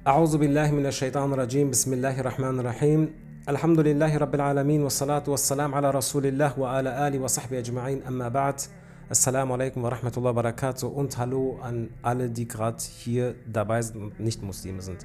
أعوذ بالله من الشيطان الرجيم بسم الله الرحمن الرحيم الحمد لله رب العالمين والصلاة والسلام على رسول الله وعلى آله وصحبه أجمعين أما بعد Assalamu alaikum wa rahmatullahi wa barakatuh und hallo an alle, die gerade hier dabei sind und nicht Muslime sind.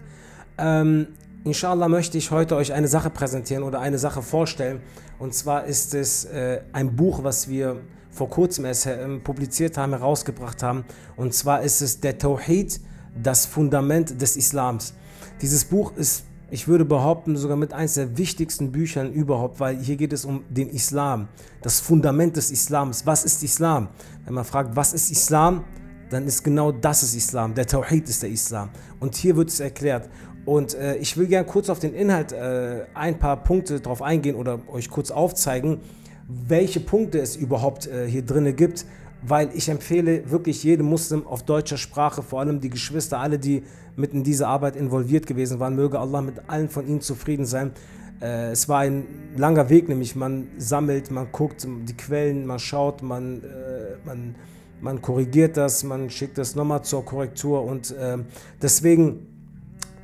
Inshallah möchte ich heute euch eine Sache präsentieren oder eine Sache vorstellen. Und zwar ist es ein Buch, was wir vor kurzem erst publiziert haben, herausgebracht haben. Und zwar ist es der Tawhid, das Fundament des Islams. Dieses Buch ist, ich würde behaupten, sogar mit eines der wichtigsten Büchern überhaupt, weil hier geht es um den Islam, das Fundament des Islams. Was ist Islam? Wenn man fragt, was ist Islam, dann ist genau das ist Islam. Der Tawhid ist der Islam. Und hier wird es erklärt. Und ich will gerne kurz auf den Inhalt ein paar Punkte drauf eingehen oder euch kurz aufzeigen, welche Punkte es überhaupt hier drin gibt, weil ich empfehle wirklich jedem Muslim auf deutscher Sprache, vor allem die Geschwister, alle, die mit in diese Arbeit involviert gewesen waren, möge Allah mit allen von ihnen zufrieden sein. Es war ein langer Weg, nämlich man sammelt, man guckt die Quellen, man schaut, man korrigiert das, man schickt das nochmal zur Korrektur und deswegen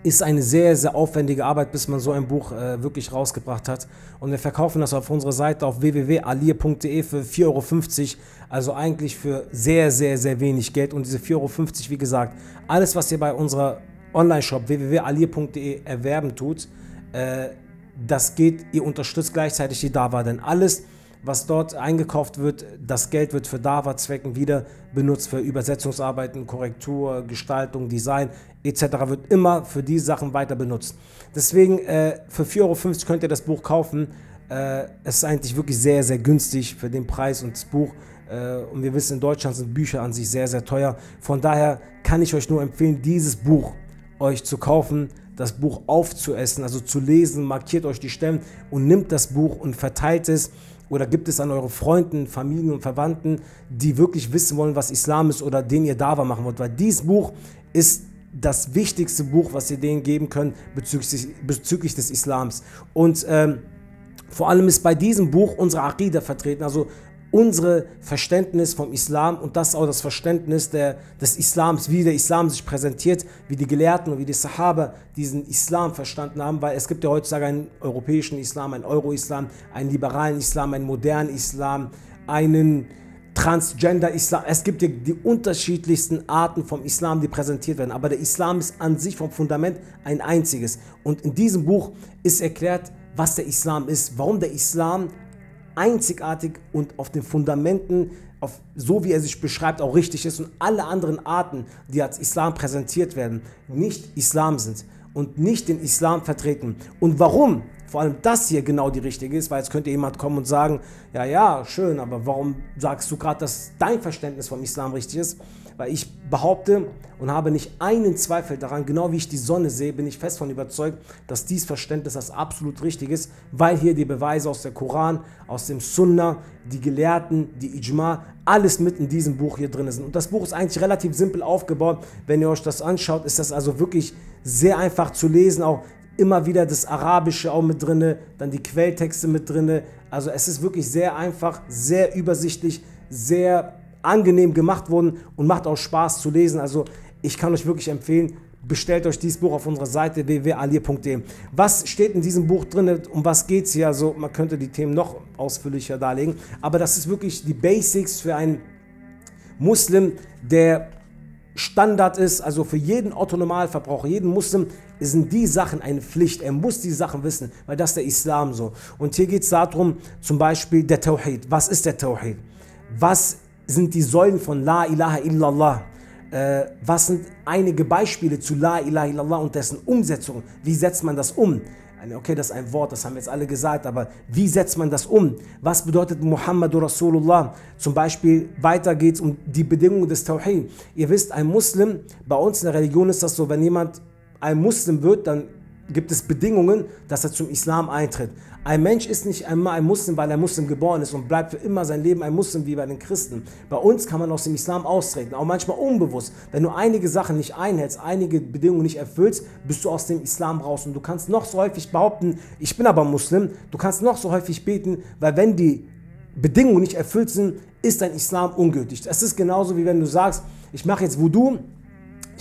ist eine sehr, sehr aufwendige Arbeit, bis man so ein Buch wirklich rausgebracht hat. Und wir verkaufen das auf unserer Seite auf www.alir.de für 4,50 €, also eigentlich für sehr, sehr, sehr wenig Geld. Und diese 4,50 €, wie gesagt, alles, was ihr bei unserer Online-Shop www.alir.de erwerben tut, das geht, ihr unterstützt gleichzeitig die Dawa, denn alles, was dort eingekauft wird, das Geld wird für Dawa-Zwecken wieder benutzt, für Übersetzungsarbeiten, Korrektur, Gestaltung, Design etc. wird immer für diese Sachen weiter benutzt. Deswegen für 4,50 € könnt ihr das Buch kaufen. Es ist eigentlich wirklich sehr, sehr günstig für den Preis und das Buch. Und wir wissen, in Deutschland sind Bücher an sich sehr, sehr teuer. Von daher kann ich euch nur empfehlen, dieses Buch euch zu kaufen, das Buch aufzuessen, also zu lesen, markiert euch die Stellen und nimmt das Buch und verteilt es oder gibt es an eure Freunden, Familien und Verwandten, die wirklich wissen wollen, was Islam ist oder denen ihr Dawa machen wollt, weil dieses Buch ist das wichtigste Buch, was ihr denen geben könnt bezüglich des Islams. Und vor allem ist bei diesem Buch unsere Aqida vertreten, also unser Verständnis vom Islam, und das ist auch das Verständnis des Islams, wie der Islam sich präsentiert, wie die Gelehrten und wie die Sahaba diesen Islam verstanden haben, weil es gibt ja heutzutage einen europäischen Islam, einen Euro-Islam, einen liberalen Islam, einen modernen Islam, einen Transgender-Islam. Es gibt ja die unterschiedlichsten Arten vom Islam, die präsentiert werden, aber der Islam ist an sich vom Fundament ein einziges. Und in diesem Buch ist erklärt, was der Islam ist, warum der Islam einzigartig und auf den Fundamenten, so wie er sich beschreibt, auch richtig ist und alle anderen Arten, die als Islam präsentiert werden, nicht Islam sind und nicht den Islam vertreten. Und warum vor allem das hier genau die richtige ist, weil jetzt könnte jemand kommen und sagen, ja, ja, schön, aber warum sagst du gerade, dass dein Verständnis vom Islam richtig ist? Weil ich behaupte und habe nicht einen Zweifel daran, genau wie ich die Sonne sehe, bin ich fest davon überzeugt, dass dieses Verständnis das absolut richtig ist, weil hier die Beweise aus der Koran, aus dem Sunna, die Gelehrten, die Ijma, alles mit in diesem Buch hier drin sind. Und das Buch ist eigentlich relativ simpel aufgebaut. Wenn ihr euch das anschaut, ist das also wirklich sehr einfach zu lesen, auch immer wieder das Arabische auch mit drin, dann die Quelltexte mit drin. Also es ist wirklich sehr einfach, sehr übersichtlich, sehr angenehm gemacht worden und macht auch Spaß zu lesen. Also ich kann euch wirklich empfehlen, bestellt euch dieses Buch auf unserer Seite www.alir.de. Was steht in diesem Buch drin? Um was geht es hier? Also man könnte die Themen noch ausführlicher darlegen, aber das ist wirklich die Basics für einen Muslim, der Standard ist, also für jeden Otto-Normalverbraucher, jeden Muslim sind die Sachen eine Pflicht. Er muss die Sachen wissen, weil das ist der Islam so. Und hier geht es darum, zum Beispiel der Tawhid. Was ist der Tawhid? Was sind die Säulen von La ilaha illallah? Was sind einige Beispiele zu La ilaha illallah und dessen Umsetzung? Wie setzt man das um? Okay, das ist ein Wort, das haben wir jetzt alle gesagt, aber wie setzt man das um? Was bedeutet Muhammadur Rasulullah? Zum Beispiel, weiter geht es um die Bedingungen des Tawhid. Ihr wisst, ein Muslim, bei uns in der Religion ist das so, wenn jemand ein Muslim wird, dann gibt es Bedingungen, dass er zum Islam eintritt. Ein Mensch ist nicht einmal ein Muslim, weil er Muslim geboren ist und bleibt für immer sein Leben ein Muslim wie bei den Christen. Bei uns kann man aus dem Islam austreten, auch manchmal unbewusst. Wenn du einige Sachen nicht einhältst, einige Bedingungen nicht erfüllst, bist du aus dem Islam raus. Und du kannst noch so häufig behaupten, ich bin aber Muslim, du kannst noch so häufig beten, weil wenn die Bedingungen nicht erfüllt sind, ist dein Islam ungültig. Es ist genauso wie wenn du sagst, ich mache jetzt Wudu,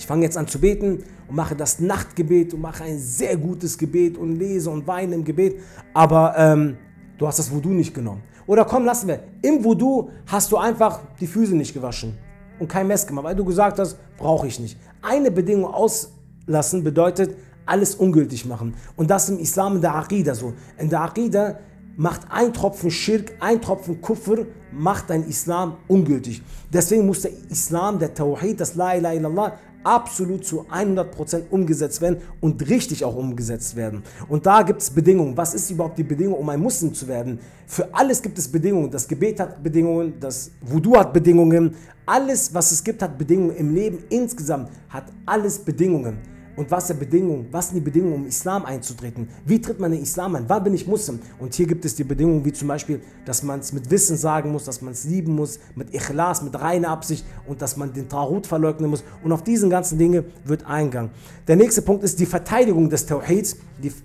ich fange jetzt an zu beten und mache das Nachtgebet und mache ein sehr gutes Gebet und lese und weine im Gebet, aber du hast das Wudu nicht genommen. Oder komm, lassen wir, im Wudu hast du einfach die Füße nicht gewaschen und kein Mess gemacht, weil du gesagt hast, brauche ich nicht. Eine Bedingung auslassen bedeutet, alles ungültig machen. Und das ist im Islam in der Aqida so. In der Aqida macht ein Tropfen Schirk, ein Tropfen Kufr, macht dein Islam ungültig. Deswegen muss der Islam, der Tawhid, das La ilaha illallah, absolut zu 100% umgesetzt werden und richtig auch umgesetzt werden. Und da gibt es Bedingungen. Was ist überhaupt die Bedingung, um ein Muslim zu werden? Für alles gibt es Bedingungen. Das Gebet hat Bedingungen, das Wudu hat Bedingungen. Alles, was es gibt, hat Bedingungen. Im Leben insgesamt hat alles Bedingungen. Und was sind die Bedingungen, um Islam einzutreten? Wie tritt man in Islam ein? Wann bin ich Muslim? Und hier gibt es die Bedingungen, wie zum Beispiel, dass man es mit Wissen sagen muss, dass man es lieben muss, mit Ikhlas, mit reiner Absicht und dass man den Taghut verleugnen muss. Und auf diesen ganzen Dinge wird eingegangen. Der nächste Punkt ist die Verteidigung des Tawhids.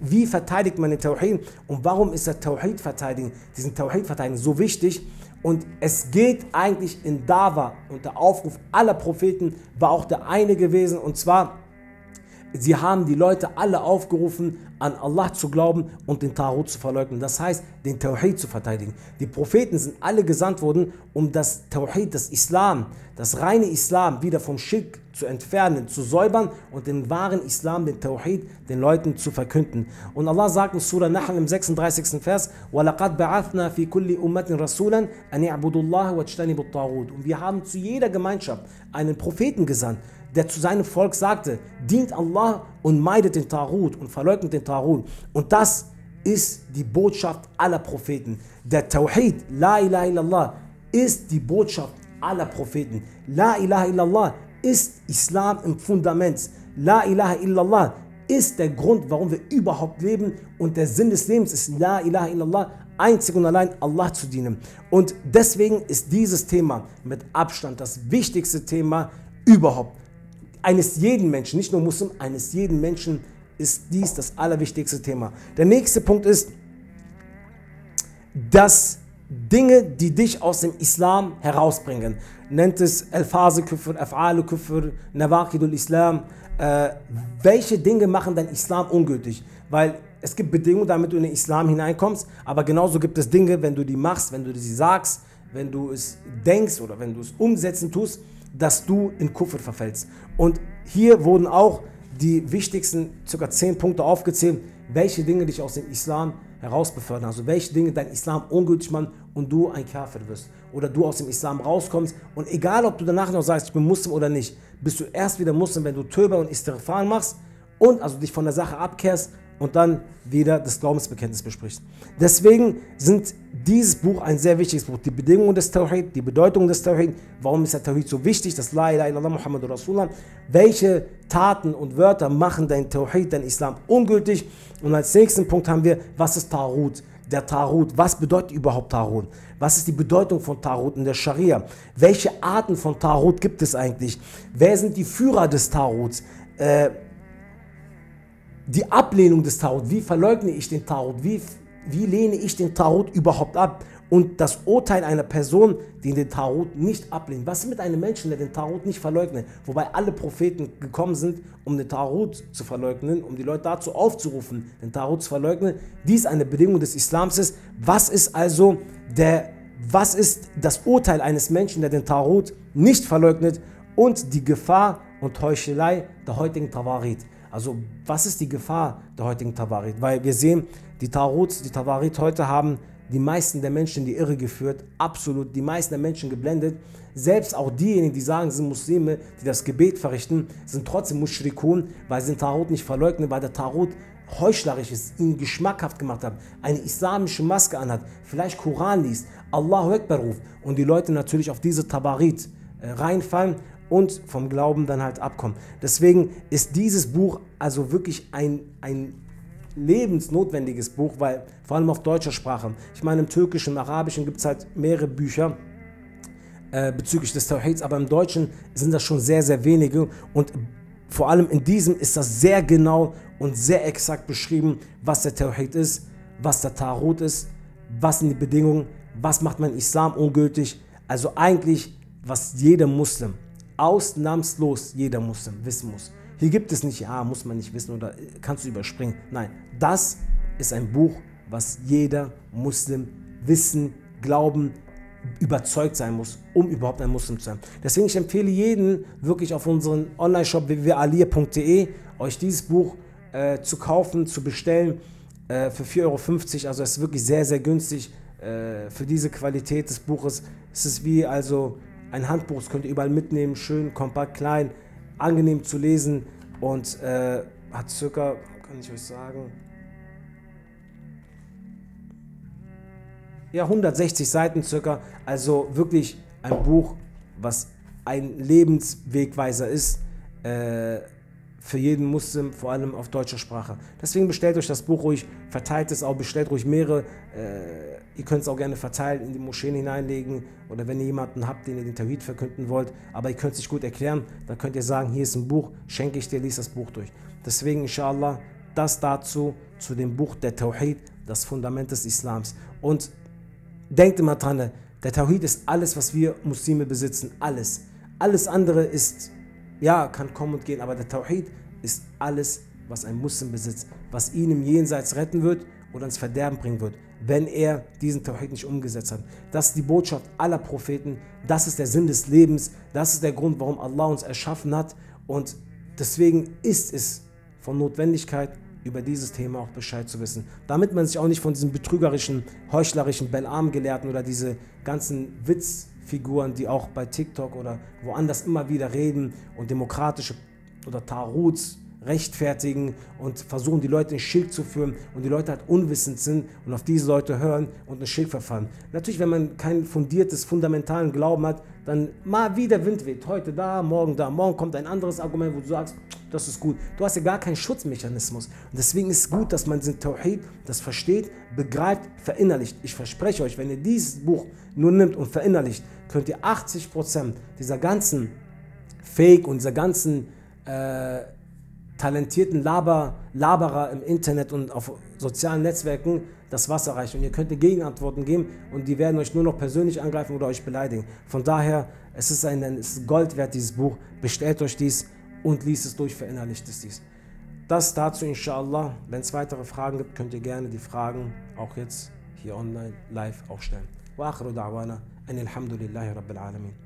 Wie verteidigt man den Tawhid? Und warum ist der Tawhid verteidigen, diesen Tawhid verteidigen so wichtig? Und es geht eigentlich in Dawa und der Aufruf aller Propheten war auch der eine gewesen, und zwar, sie haben die Leute alle aufgerufen, an Allah zu glauben und den Taghut zu verleugnen. Das heißt, den Tawhid zu verteidigen. Die Propheten sind alle gesandt worden, um das Tawhid, das Islam, das reine Islam wieder vom Schirk zu entfernen, zu säubern und den wahren Islam, den Tawhid, den Leuten zu verkünden. Und Allah sagt in Surah Nahl im 36. Vers, وَلَقَدْ بَعَثْنَا فِي كُلِّ أُمَّةٍ رَسُولًا أَنِ اعْبُدُوا اللَّهَ وَاجْتَنِبُوا الطَّاغُوتَ. Und wir haben zu jeder Gemeinschaft einen Propheten gesandt, der zu seinem Volk sagte, dient Allah und meidet den Taghut und verleugnet den Taghut. Und das ist die Botschaft aller Propheten. Der Tawhid, La ilaha illallah, ist die Botschaft aller Propheten. La ilaha illallah ist Islam im Fundament. La ilaha illallah ist der Grund, warum wir überhaupt leben, und der Sinn des Lebens ist La ilaha illallah, einzig und allein Allah zu dienen. Und deswegen ist dieses Thema mit Abstand das wichtigste Thema überhaupt. Eines jeden Menschen, nicht nur Muslim, eines jeden Menschen ist dies das allerwichtigste Thema. Der nächste Punkt ist, dass Dinge, die dich aus dem Islam herausbringen, nennt es Al-Fase-Küfr, Af'al-Küfr, Nawaqidul Islam, welche Dinge machen dein Islam ungültig? Weil es gibt Bedingungen, damit du in den Islam hineinkommst, aber genauso gibt es Dinge, wenn du die machst, wenn du sie sagst, wenn du es denkst oder wenn du es umsetzen tust, dass du in Kufr verfällst. Und hier wurden auch die wichtigsten ca. 10 Punkte aufgezählt, welche Dinge dich aus dem Islam herausbefördern, also welche Dinge dein Islam ungültig machen und du ein Kafir wirst oder du aus dem Islam rauskommst. Und egal, ob du danach noch sagst, ich bin Muslim oder nicht, bist du erst wieder Muslim, wenn du Tauba und Istighfar machst und also dich von der Sache abkehrst und dann wieder das Glaubensbekenntnis besprichst. Deswegen sind dieses Buch ein sehr wichtiges Buch. Die Bedingungen des Tawhid, die Bedeutung des Tawhid, warum ist der Tawhid so wichtig, das La ilaha illallah Muhammadur Rasulullah, welche Taten und Wörter machen dein Tawhid, dein Islam ungültig. Und als nächsten Punkt haben wir, was ist Taghut? Der Taghut, was bedeutet überhaupt Taghut? Was ist die Bedeutung von Taghut in der Scharia? Welche Arten von Taghut gibt es eigentlich? Wer sind die Führer des Taghuts? Die Ablehnung des Taghut, wie verleugne ich den Taghut, wie lehne ich den Taghut überhaupt ab, und das Urteil einer Person, die den Taghut nicht ablehnt. Was ist mit einem Menschen, der den Taghut nicht verleugnet? Wobei alle Propheten gekommen sind, um den Taghut zu verleugnen, um die Leute dazu aufzurufen, den Taghut zu verleugnen. Dies eine Bedingung des Islams ist. Was ist das Urteil eines Menschen, der den Taghut nicht verleugnet, und die Gefahr und Heuchelei der heutigen Tawarit? Also was ist die Gefahr der heutigen Tawarit? Weil wir sehen, die Tawarit heute haben die meisten der Menschen in die Irre geführt, absolut die meisten der Menschen geblendet. Selbst auch diejenigen, die sagen, sie sind Muslime, die das Gebet verrichten, sind trotzdem Mushrikun, weil sie den Taghut nicht verleugnen, weil der Taghut heuchlerisch ist, ihnen geschmackhaft gemacht hat, eine islamische Maske anhat, vielleicht Koran liest, Allahu Akbar ruft und die Leute natürlich auf diese Tawarit reinfallen und vom Glauben dann halt abkommen. Deswegen ist dieses Buch also wirklich ein lebensnotwendiges Buch, weil vor allem auf deutscher Sprache, ich meine im Türkischen, im Arabischen gibt es halt mehrere Bücher bezüglich des Tawhids, aber im Deutschen sind das schon sehr, sehr wenige, und vor allem in diesem ist das sehr genau und sehr exakt beschrieben, was der Tawhid ist, was der Taghut ist, was sind die Bedingungen, was macht mein Islam ungültig, also eigentlich, was jeder Muslim ausnahmslos jeder Muslim wissen muss. Hier gibt es nicht, ja, muss man nicht wissen oder kannst du überspringen. Nein, das ist ein Buch, was jeder Muslim wissen, glauben, überzeugt sein muss, um überhaupt ein Muslim zu sein. Deswegen ich empfehle jeden wirklich auf unseren Online-Shop www.alia.de euch dieses Buch zu kaufen, zu bestellen für 4,50 €. Also es ist wirklich sehr, sehr günstig für diese Qualität des Buches. Es ist wie also ein Handbuch, das könnt ihr überall mitnehmen, schön, kompakt, klein, angenehm zu lesen und hat circa, kann ich euch sagen, ja, 160 Seiten circa, also wirklich ein Buch, was ein Lebenswegweiser ist für jeden Muslim, vor allem auf deutscher Sprache. Deswegen bestellt euch das Buch ruhig, verteilt es auch, bestellt ruhig mehrere. Ihr könnt es auch gerne verteilen, in die Moscheen hineinlegen oder wenn ihr jemanden habt, den ihr den Tawhid verkünden wollt, aber ihr könnt es sich gut erklären, dann könnt ihr sagen, hier ist ein Buch, schenke ich dir, lies das Buch durch. Deswegen inshallah, das dazu, zu dem Buch der Tawhid, das Fundament des Islams. Und denkt immer dran, der Tawhid ist alles, was wir Muslime besitzen, alles. Alles andere ist, ja, kann kommen und gehen, aber der Tawhid ist alles, was ein Muslim besitzt, was ihn im Jenseits retten wird oder ins Verderben bringen wird, wenn er diesen Tawhid nicht umgesetzt hat. Das ist die Botschaft aller Propheten, das ist der Sinn des Lebens, das ist der Grund, warum Allah uns erschaffen hat und deswegen ist es von Notwendigkeit, über dieses Thema auch Bescheid zu wissen. Damit man sich auch nicht von diesen betrügerischen, heuchlerischen Belam-Gelehrten oder diese ganzen Witzfiguren, die auch bei TikTok oder woanders immer wieder reden und demokratische oder Taruts rechtfertigen und versuchen, die Leute in Schirk zu führen und die Leute halt unwissend sind und auf diese Leute hören und in Schirk verfallen. Natürlich, wenn man kein fundiertes, fundamentalen Glauben hat, dann mal wie der Wind weht, heute da, morgen kommt ein anderes Argument, wo du sagst, das ist gut. Du hast ja gar keinen Schutzmechanismus. Und deswegen ist es gut, dass man den Tawhid, das versteht, begreift, verinnerlicht. Ich verspreche euch, wenn ihr dieses Buch nur nimmt und verinnerlicht, könnt ihr 80% dieser ganzen Fake und dieser ganzen talentierten Laberer im Internet und auf sozialen Netzwerken das Wasser reichen. Und ihr könnt Gegenantworten geben und die werden euch nur noch persönlich angreifen oder euch beleidigen. Von daher, es ist Gold wert, dieses Buch. Bestellt euch dies und liest es durch, verinnerlicht es dies. Das dazu inshallah. Wenn es weitere Fragen gibt, könnt ihr gerne die Fragen auch jetzt hier online live auch stellen. Wa akhiru da'wana anil hamdulillahi rabbil alamin.